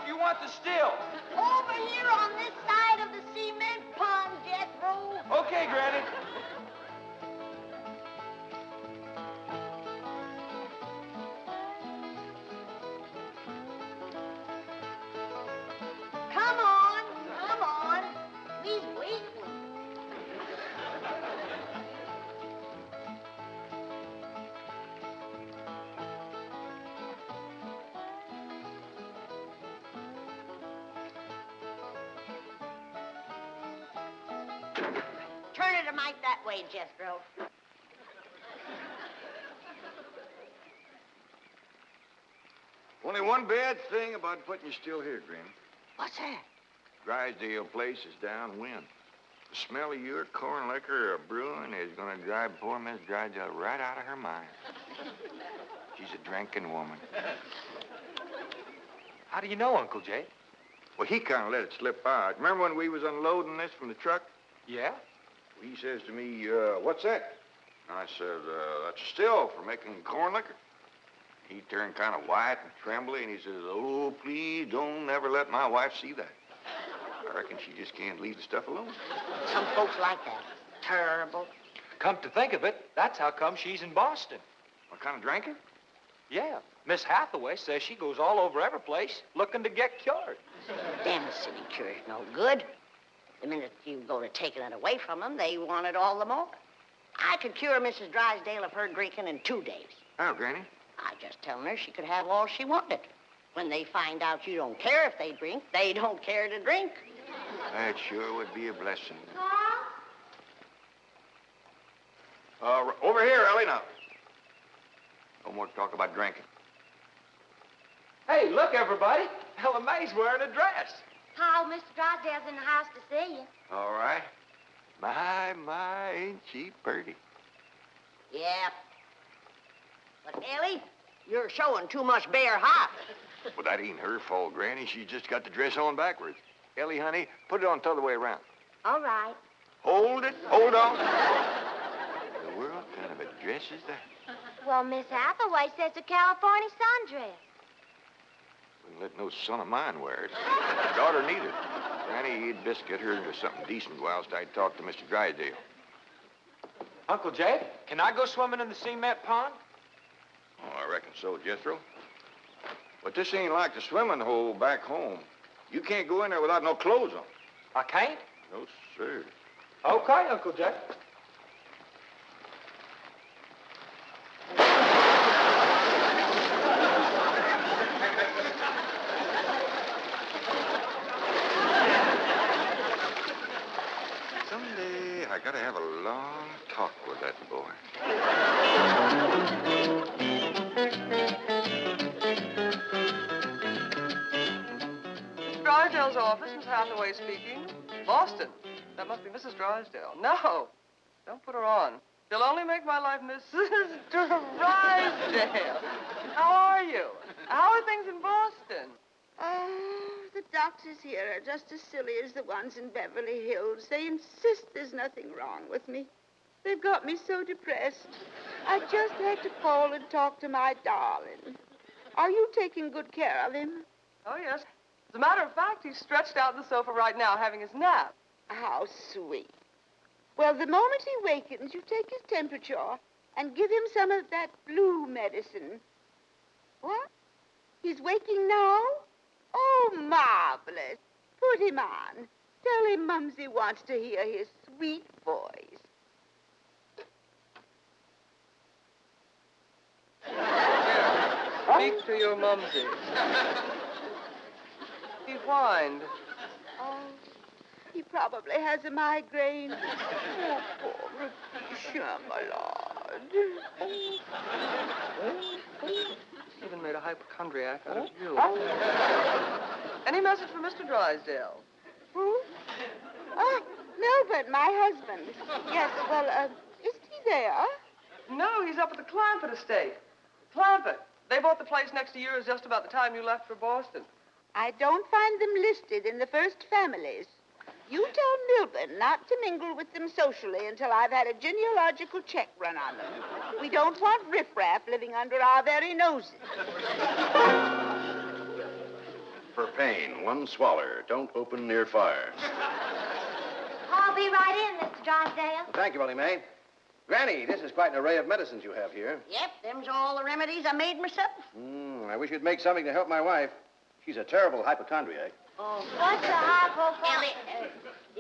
do you want the still? Over here on this side of the cement pond, Jethro. Okay, Granny. Come on, come on. We's waiting. Turn it a mite that way, Jethro. Only one bad thing about putting you still here, Granny. What's that? Drysdale place is downwind. The smell of your corn liquor or brewing is going to drive poor Miss Drysdale right out of her mind. She's a drinking woman. How do you know, Uncle Jed? Well, he kind of let it slip out. Remember when we was unloading this from the truck? Yeah? He says to me, what's that? And I said, that's a still for making corn liquor. He turned kind of white and trembly, and he says, oh, please don't ever let my wife see that. I reckon she just can't leave the stuff alone. Some folks like that. Terrible. Come to think of it, that's how come she's in Boston. What kind of drinking? Yeah. Miss Hathaway says she goes all over every place looking to get cured. Them silly cure's no good. The minute you go to taking it away from them, they want it all the more. I could cure Mrs. Drysdale of her drinking in 2 days. How, Granny? I just telling her she could have all she wanted. When they find out you don't care if they drink, they don't care to drink. That sure would be a blessing. Huh? Over here, Elly, now. No more talk about drinking. Hey, look, everybody. Elly May's wearing a dress. How, Mr. Drysdale's in the house to see you. All right. My, ain't she pretty? Yeah. But, Elly, you're showing too much bare hop. Well, that ain't her fault, Granny. She's just got the dress on backwards. Elly, honey, put it on the other way around. All right. Hold it. Hold on. The world kind of a dress is that? Well, Miss Hathaway says it's a California sundress. Wouldn't let no son of mine wear it. My daughter neither. Granny, you'd best get her into something decent whilst I talk to Mr. Drysdale. Uncle Jed, can I go swimming in the cement pond? Oh, I reckon so, Jethro. But this ain't like the swimming hole back home. You can't go in there without no clothes on. I can't? No, sir. Okay, Uncle Jed. Someday I gotta have a long talk with that boy. Drysdale's office, Miss Hathaway speaking. Boston. That must be Mrs. Drysdale. No, don't put her on. She'll only make my life Mrs. Drysdale. How are you? How are things in Boston? Oh, the doctors here are just as silly as the ones in Beverly Hills. They insist there's nothing wrong with me. They've got me so depressed. I just had to call and talk to my darling. Are you taking good care of him? Oh, yes. As a matter of fact, he's stretched out on the sofa right now having his nap. How sweet. Well, the moment he wakens, you take his temperature and give him some of that blue medicine. What? He's waking now? Oh, marvelous. Put him on. Tell him Mumsy wants to hear his sweet voice. Here, speak to your mumsy. He whined. Oh, he probably has a migraine. Oh, poor Rakesia, my lord. Even made a hypochondriac out of you. Any message for Mr. Drysdale? Who? Oh, Melvin, my husband. Yes, well, isn't he there? No, he's up at the Clampett estate. Clampett. They bought the place next to yours just about the time you left for Boston. I don't find them listed in the first families. You tell Milburn not to mingle with them socially until I've had a genealogical check run on them. We don't want riffraff living under our very noses. for pain. One swaller. Don't open near fire. I'll be right in, Mr. Drysdale. Thank you, Elly May. Granny, this is quite an array of medicines you have here. Yep, them's all the remedies I made myself. I wish you'd make something to help my wife. She's a terrible hypochondriac. Oh, What's a hypochondriac? Ellie,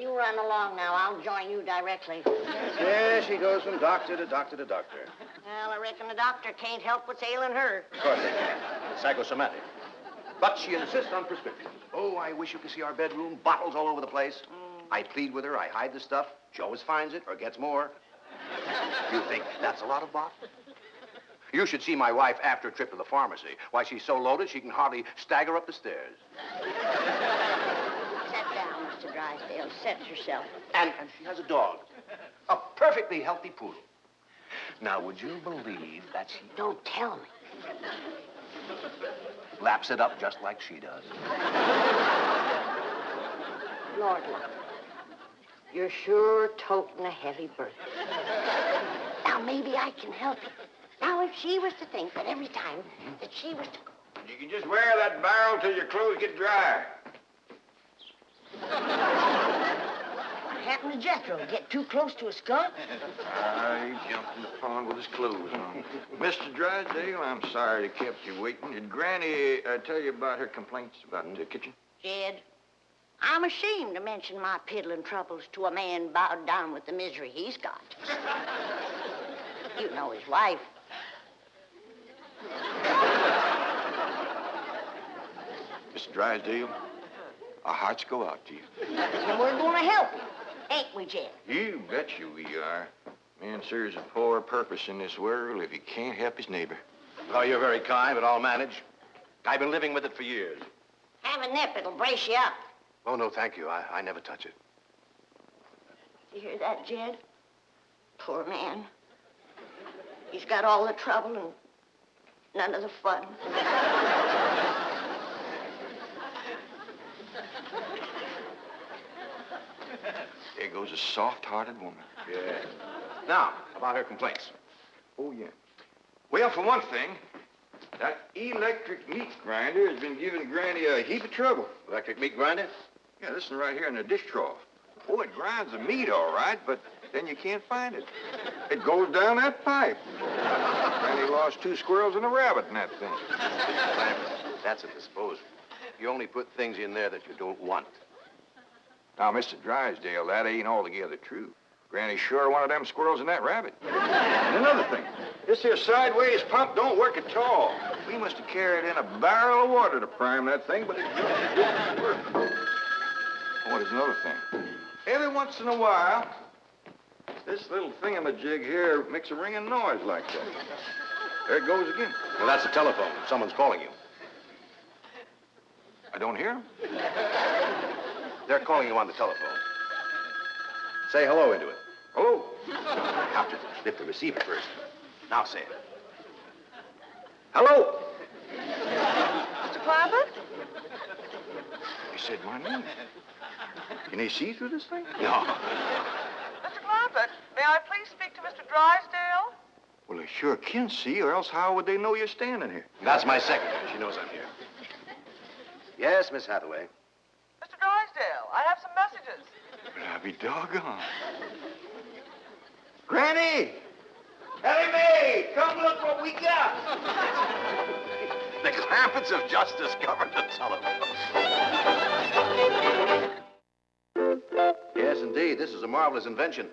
you run along now. I'll join you directly. Yeah, she goes from doctor to doctor to doctor. Well, I reckon the doctor can't help what's ailing her. Of course they can. It's psychosomatic. But she insists on prescriptions. Oh, I wish you could see our bedroom. Bottles all over the place. I plead with her. I hide the stuff. She always finds it or gets more. You think that's a lot of bottles? You should see my wife after a trip to the pharmacy. Why, she's so loaded she can hardly stagger up the stairs. Sit down, Mr. Drysdale. Set yourself. And she has a dog. A perfectly healthy poodle. Now, would you believe that she Don't tell me. laps it up just like she does? Lord, love. You're sure toting a heavy burden. Now, maybe I can help you. Now, if she was to think that every time that she was to... You can just wear that barrel till your clothes get dry. What happened to Jethro? Get too close to a skunk? He jumped in the pond with his clothes on. Mr. Drysdale, I'm sorry to kept you waiting. Did Granny tell you about her complaints about the kitchen? Jed, I'm ashamed to mention my piddling troubles to a man bowed down with the misery he's got. You know his wife. Mr. Drysdale, our hearts go out to you. And we're going to help you, ain't we, Jed? You bet you we are. Man serves a poor purpose in this world if he can't help his neighbor. Oh, you're very kind, but I'll manage. I've been living with it for years. Have a nip, it'll brace you up. Oh, no, thank you. I never touch it. You hear that, Jed? Poor man. He's got all the trouble and none of the fun. There goes a soft-hearted woman. Yeah. Now, about her complaints. Oh, yeah. Well, for one thing, that electric meat grinder has been giving Granny a heap of trouble. Electric meat grinder? Yeah, listen right here in the dish trough. Oh, it grinds the meat all right, but then you can't find it. It goes down that pipe. Granny lost 2 squirrels and a rabbit in that thing. Clampetts, that's a disposal. You only put things in there that you don't want. Now, Mr. Drysdale, that ain't altogether true. Granny sure wanted them squirrels and that rabbit. And another thing, this here sideways pump don't work at all. We must have carried in a barrel of water to prime that thing, but it didn't work. Oh, there's another thing. Every once in a while, this little thingamajig here makes a ringing noise like that. There it goes again. Well, that's the telephone. Someone's calling you. I don't hear him. They're calling you on the telephone. Say hello into it. Hello. You have to lift the receiver first. Now say it. Hello. Mr. Clampett? He said my name. Can they see through this thing? No. Mr. Clampett, may I please speak to Mr. Drysdale? Well, they sure can see, or else how would they know you're standing here? That's my secretary. She knows I'm here. Yes, Miss Hathaway. Mr. Drysdale, I have some messages. Well, I'll be doggone. Granny! Elly May! Come look what we got! The Clampetts have just discovered the telephone. Yes, indeed. This is a marvelous invention.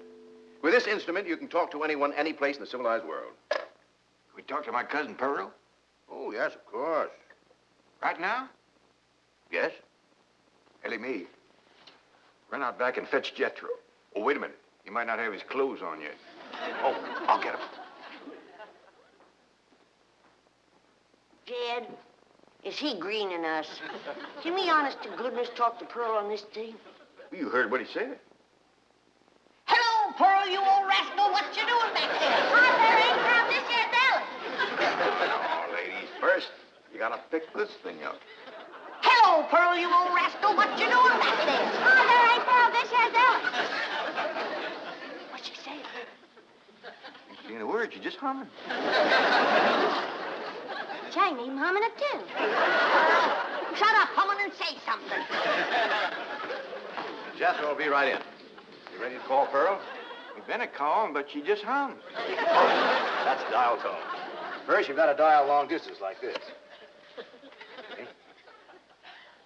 With this instrument, you can talk to anyone, any place in the civilized world. Can we talk to my cousin Pearl? Oh, yes, of course. Right now? Yes? Elly May, run out back and fetch Jethro. Oh, wait a minute. He might not have his clothes on yet. Oh, I'll get him. Jed, is he greening us? Can we, honest to goodness, talk to Pearl on this thing? You heard what he said. Hello, Pearl, you old rascal. What you doing back there? Hi, there ain't proud this here Dallas. Now, ladies, first, you gotta pick this thing up. Hello, Pearl, you old rascal. What you doing back there? Hi, there ain't proud this here Dallas. What's she saying? Ain't saying a word, you're just humming. She ain't even humming a tune. shut up, Pullman, and say something. Jethro will be right in. You ready to call Pearl? We've been a calling, but she just hums. Oh, that's dial tone. First, you've got to dial long distance like this. Okay.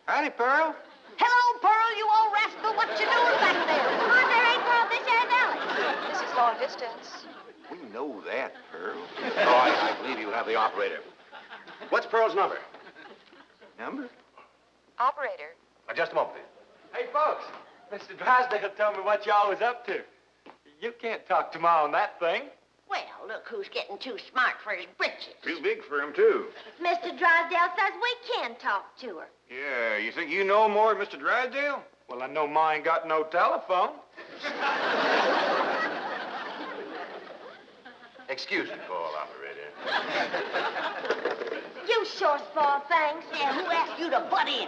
Howdy, Pearl. Hello, Pearl, you old rascal. What you doing back there? Come on there, ain't Pearl. This here's Elly. This is long distance. We know that, Pearl. Oh, I believe you have the operator. What's Pearl's number? Number? Operator. Just a moment, please. Hey, folks. Mr. Drysdale told me what y'all was up to. You can't talk to Ma on that thing. Well, look who's getting too smart for his britches. Too big for him, too. Mr. Drysdale says we can talk to her. Yeah, you think you know more than Mr. Drysdale? Well, I know Ma ain't got no telephone. Excuse me, call operator. You sure spoil things. Yeah, who asked you to butt in?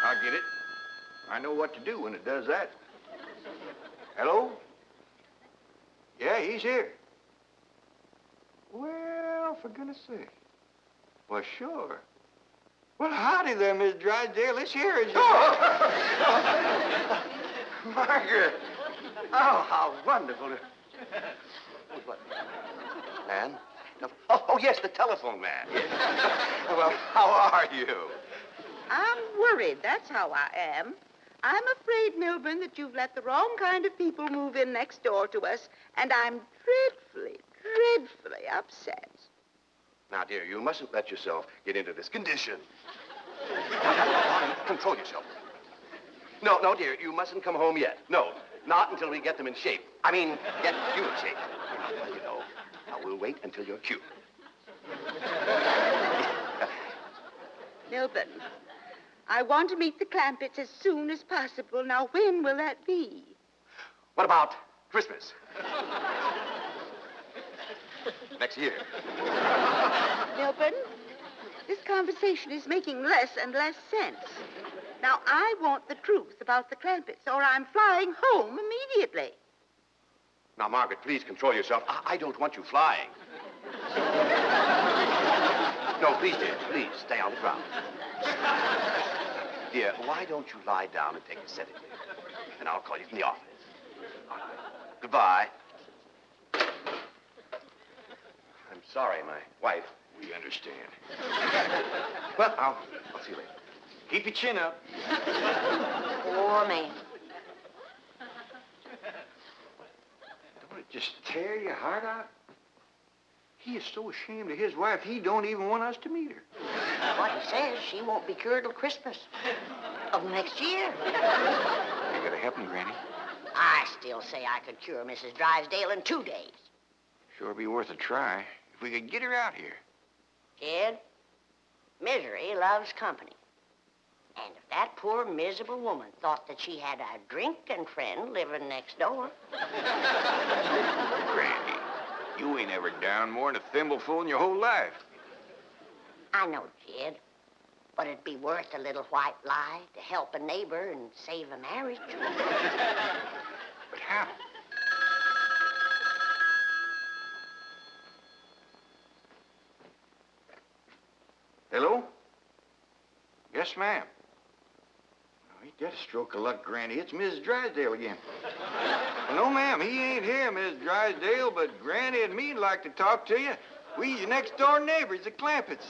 I'll get it. I know what to do when it does that. Hello? Yeah, he's here. Well, for goodness sake. Well, sure. Well, howdy there, Miss Drysdale. This here is your... Margaret! Oh, how wonderful. What? Man? Oh, yes, the telephone man. Well, how are you? I'm worried, that's how I am. I'm afraid, Milburn, that you've let the wrong kind of people move in next door to us, and I'm dreadfully upset. Now, dear, you mustn't let yourself get into this condition. Control yourself. No, dear, you mustn't come home yet. No, not until we get them in shape. I mean, get you in shape. Well, you know, now we'll wait until you're cute. Milburn, I want to meet the Clampetts as soon as possible. Now, when will that be? What about Christmas? Next year. Milburn, this conversation is making less and less sense. Now, I want the truth about the Clampetts, or I'm flying home immediately. Now, Margaret, please control yourself. I don't want you flying. No, please, dear, please, stay on the ground. Dear, why don't you lie down and take a sedative? And I'll call you from the office. All right. Goodbye. I'm sorry, my wife. We understand. Well, I'll see you later. Keep your chin up. Poor man. Don't it just tear your heart out? He is so ashamed of his wife, he don't even want us to meet her. What he says, she won't be cured till Christmas of next year. You gotta help me, Granny. I still say I could cure Mrs. Drysdale in 2 days. Sure be worth a try if we could get her out here. Jed, misery loves company. And if that poor, miserable woman thought that she had a drinking friend living next door... Granny, you ain't ever down more than a thimbleful in your whole life. I know, Jed, but it'd be worth a little white lie to help a neighbor and save a marriage. But how? Hello? Yes, ma'am. Oh, ain't that a stroke of luck, Granny? It's Mrs. Drysdale again. Well, no, ma'am, he ain't here, Miss Drysdale, but Granny and me'd like to talk to you. We your next-door neighbors, the Clampetts.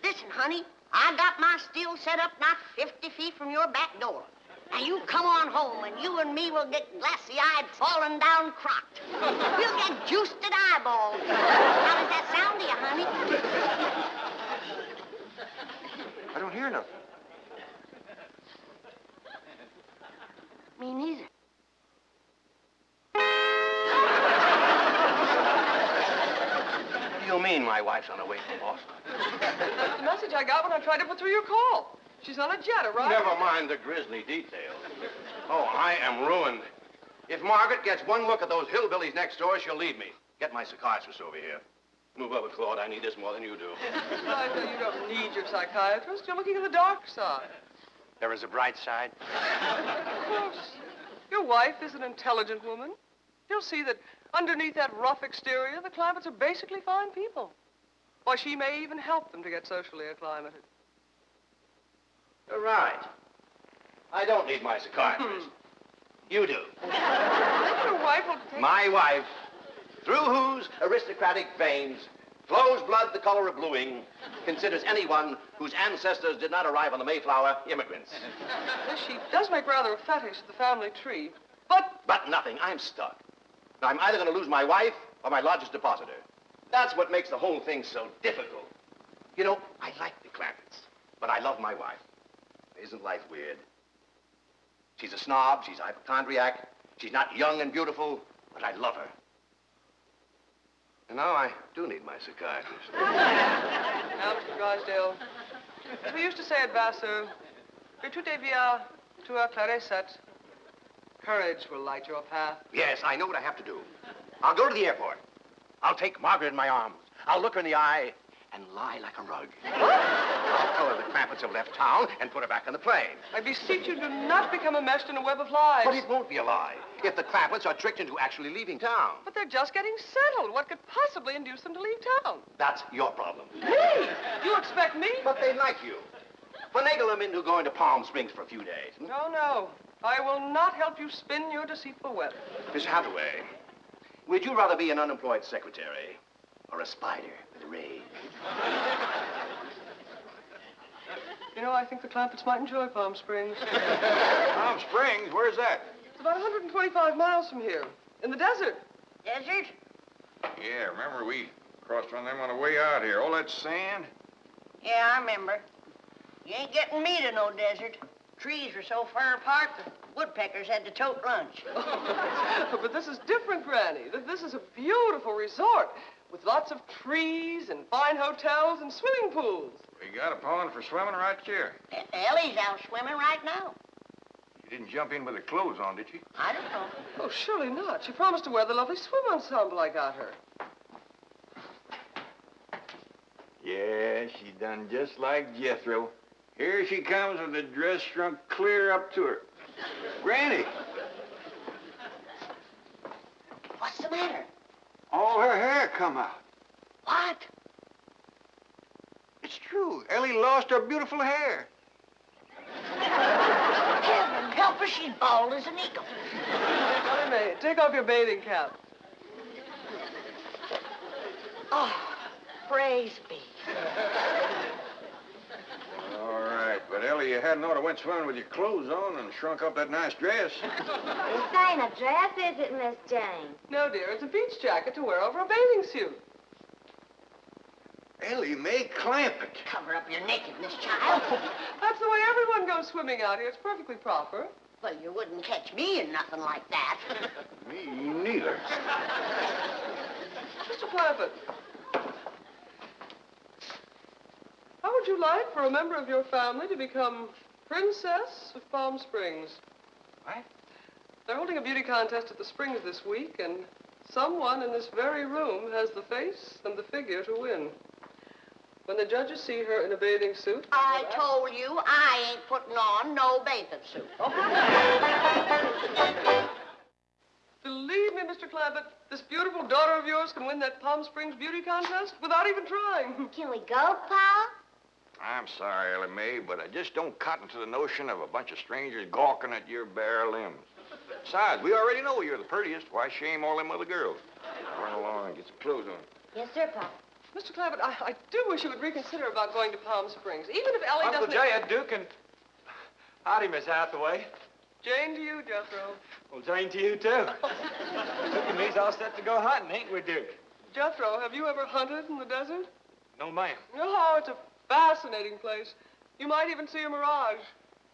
Listen, honey, I got my still set up not 50 feet from your back door. Now, you come on home, and you and me will get glassy-eyed, falling down crocked. We'll get juiced at eyeballs. How does that sound to you, honey? I don't hear nothing. Me neither. What do you mean my wife's on her way from Boston? That's the message I got when I tried to put through your call. She's on a jet, right? Never mind the grisly details. Oh, I am ruined. If Margaret gets one look at those hillbillies next door, she'll leave me. Get my psychiatrist over here. Move over, Claude. I need this more than you do. I know you don't need your psychiatrist. You're looking at the dark side. There is a bright side. Of course. Your wife is an intelligent woman. You'll see that underneath that rough exterior, the Clampetts are basically fine people. Why, she may even help them to get socially acclimated. You're right. I don't need my psychiatrist. You do. Then your wife will take... My wife, through whose aristocratic veins flows blood the color of bluing, considers anyone whose ancestors did not arrive on the Mayflower immigrants. Yes, she does make rather a fetish of the family tree, but... But nothing. I'm stuck. Now, I'm either going to lose my wife or my largest depositor. That's what makes the whole thing so difficult. You know, I like the Clampetts, but I love my wife. Isn't life weird? She's a snob, she's a hypochondriac, she's not young and beautiful, but I love her. And now I do need my psychiatrist. Now, Mr. Drysdale, as we used to say at Vassar, tout devient tout éclaircit. Courage will light your path. Yes, I know what I have to do. I'll go to the airport. I'll take Margaret in my arms. I'll look her in the eye and lie like a rug. I'll tell her the Clampetts have left town and put her back on the plane. I beseech you, do not become enmeshed in a web of lies. But it won't be a lie if the Clampetts are tricked into actually leaving town. But they're just getting settled. What could possibly induce them to leave town? That's your problem. Me? You expect me? But they like you. Finagle them into going to Palm Springs for a few days. No, no. I will not help you spin your deceitful web. Miss Hathaway, would you rather be an unemployed secretary or a spider with a rage? You know, I think the Clampetts might enjoy Palm Springs. Palm Springs? Where's that? It's about 125 miles from here, in the desert. Desert? Yeah, remember we crossed on them on the way out here. All that sand? Yeah, I remember. You ain't getting me to no desert. Trees were so far apart, the woodpeckers had to tote lunch. But this is different, Granny. This is a beautiful resort with lots of trees and fine hotels and swimming pools. We got a pond for swimming right here. Ellie's out swimming right now. You didn't jump in with her clothes on, did you? I don't know. Oh, surely not. She promised to wear the lovely swim ensemble I got her. Yeah, she done just like Jethro. Here she comes with the dress shrunk clear up to her. Granny! What's the matter? All her hair come out. What? It's true. Ellie lost her beautiful hair. Heaven help her, she's bald as an eagle. Elly May, take off your bathing cap. Oh, praise be. All right, but Ellie, you hadn't ought to went swimming with your clothes on and shrunk up that nice dress. This ain't a dress, is it, Miss Jane? No, dear, it's a beach jacket to wear over a bathing suit. Elly May Clampett. Cover up your nakedness, child. That's the way everyone goes swimming out here. It's perfectly proper. Well, you wouldn't catch me in nothing like that. Me neither. Mr. Clampett, how would you like for a member of your family to become Princess of Palm Springs? What? They're holding a beauty contest at the Springs this week, and someone in this very room has the face and the figure to win. When the judges see her in a bathing suit... I told you I ain't putting on no bathing suit. Believe me, Mr. Clampett, this beautiful daughter of yours can win that Palm Springs beauty contest without even trying. Can we go, Pa? I'm sorry, Elly May, but I just don't cotton to the notion of a bunch of strangers gawking at your bare limbs. Besides, we already know you're the prettiest. Why shame all them other girls? Run along and get some clothes on. Yes, sir, Pa. Mr. Clampett, I do wish you would reconsider about going to Palm Springs, even if Ellie Uncle doesn't... Jed, Duke, and... Howdy, Miss Hathaway. Jane to you, Jethro. Well, Jane to you, too. Duke and me's all set to go hunting, ain't we, Duke? Jethro, have you ever hunted in the desert? No, ma'am. Oh, it's a fascinating place. You might even see a mirage.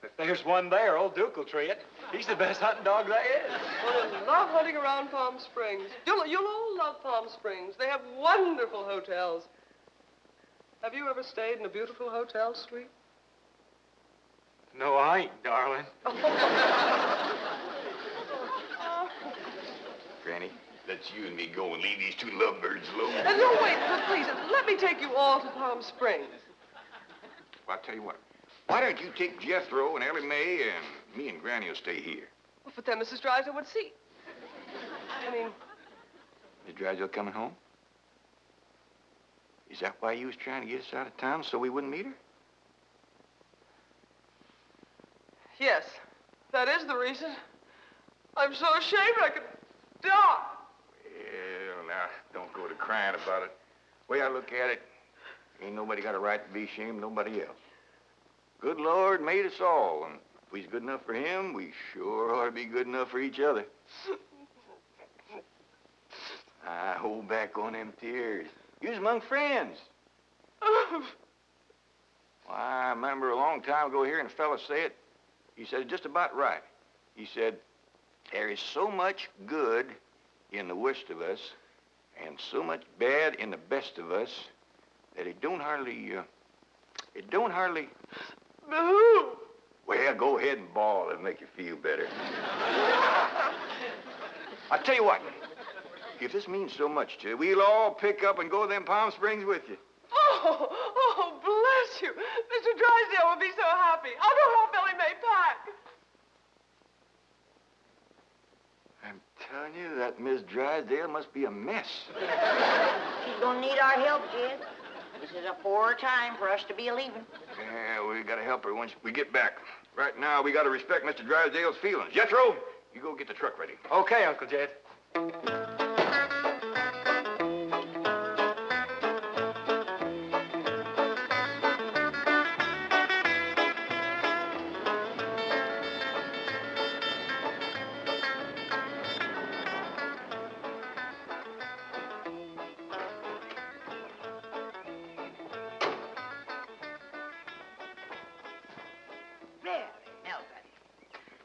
If there's one there, old Duke will tree it. He's the best hunting dog there is. Well, I love hunting around Palm Springs. You'll all love Palm Springs. They have wonderful hotels. Have you ever stayed in a beautiful hotel suite? No, I ain't, darling. Granny, let's you and me go and leave these two lovebirds alone. No, wait, please, let me take you all to Palm Springs. Well, I'll tell you what. Why don't you take Jethro and Elly May, and me and Granny will stay here. Well, but then Mrs. Drysdale would see. I mean... Is Drysdale coming home? Is that why you was trying to get us out of town so we wouldn't meet her? Yes, that is the reason. I'm so ashamed I could die. Well, now, don't go to crying about it. The way I look at it, ain't nobody got a right to be ashamed of nobody else. Good Lord made us all, and if we's good enough for him, we sure ought to be good enough for each other. I hold back on them tears. You was among friends. Why, I remember a long time ago hearing a fella say it. He said it just about right. He said, there is so much good in the worst of us and so much bad in the best of us that it don't hardly... Boo! Well, go ahead and bawl. It'll make you feel better. I tell you what, if this means so much to you, we'll all pick up and go to them Palm Springs with you. Oh, bless you. Mr. Drysdale will be so happy. I'll go help Elly May pack. I'm telling you, that Miss Drysdale must be a mess. She's gonna need our help, Jed. This is a poor time for us to be leaving. Yeah, we gotta help her once we get back. Right now, we gotta respect Mr. Drysdale's feelings. Jethro, you go get the truck ready. Okay, Uncle Jed.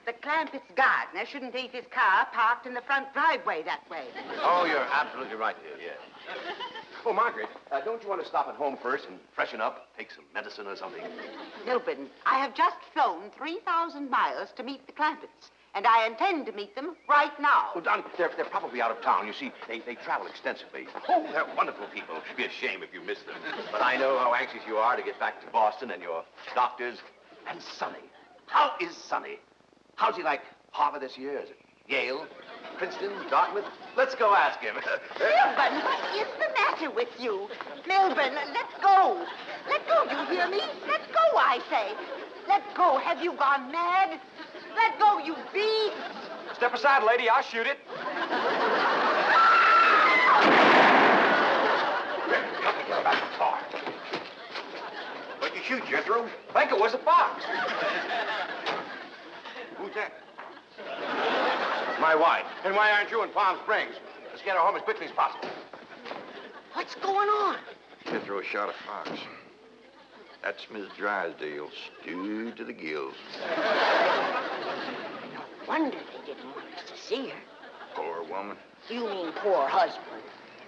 The Clampetts gardener shouldn't leave his car parked in the front driveway that way. Oh, you're absolutely right, dear, yes. Oh, Margaret, don't you want to stop at home first and freshen up? Take some medicine or something? Milburn, I have just flown 3,000 miles to meet the Clampetts, and I intend to meet them right now. Oh, Don, they're probably out of town. You see, they travel extensively. Oh, they're wonderful people. It'd be a shame if you missed them. But I know how anxious you are to get back to Boston and your doctors. And Sonny. How is Sonny? How's he like Harvard this year? Is it Yale, Princeton, Dartmouth? Let's go ask him. Milburn, what is the matter with you? Milburn, let go. Let go, you hear me? Let go, I say. Let go. Have you gone mad? Let go, you beast. Step aside, lady. I'll shoot it. Help me get her back to the car. What'd you shoot, Jethro? I think it was a fox. Who's that? My wife. And why aren't you in Palm Springs? Let's get her home as quickly as possible. What's going on? Jethro shot a fox. That's Miss Drysdale, stewed to the gills. No wonder they didn't want us to see her. Poor woman. You mean poor husband.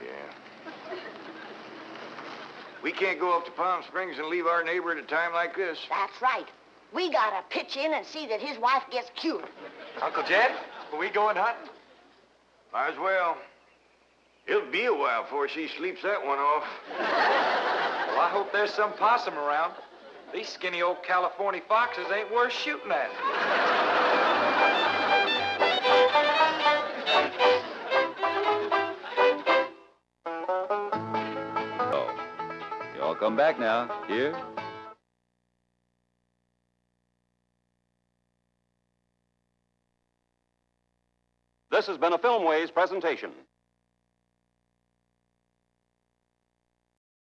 Yeah. We can't go up to Palm Springs and leave our neighbor at a time like this. That's right. We gotta pitch in and see that his wife gets cured. Uncle Jed, are we going hunting? Might as well. It'll be a while before she sleeps that one off. Well, I hope there's some possum around. These skinny old California foxes ain't worth shooting at. Oh, you all come back now. Here. This has been a Filmways presentation.